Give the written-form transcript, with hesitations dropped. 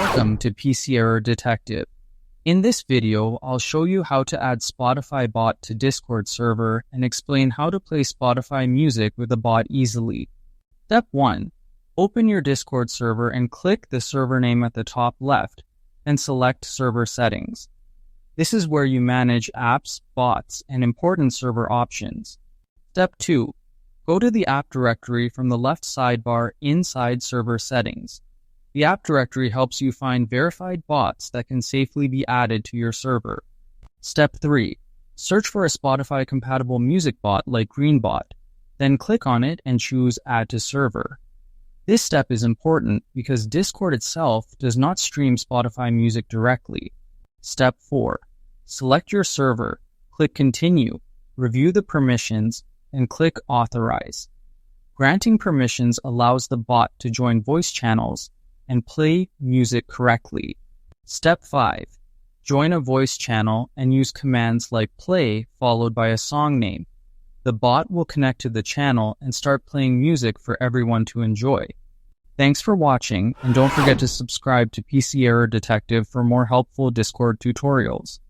Welcome to PC Error Detective. In this video, I'll show you how to add Spotify bot to Discord server and explain how to play Spotify music with a bot easily. Step 1. Open your Discord server and click the server name at the top left and select Server Settings. This is where you manage apps, bots, and important server options. Step 2. Go to the app directory from the left sidebar inside Server Settings. The app directory helps you find verified bots that can safely be added to your server. Step 3. Search for a Spotify-compatible music bot like Greenbot. Then click on it and choose Add to Server. This step is important because Discord itself does not stream Spotify music directly. Step 4. Select your server, click Continue, review the permissions, and click Authorize. Granting permissions allows the bot to join voice channels and play music correctly. Step 5. Join a voice channel and use commands like play followed by a song name. The bot will connect to the channel and start playing music for everyone to enjoy. Thanks for watching, and don't forget to subscribe to PC Error Detective for more helpful Discord tutorials.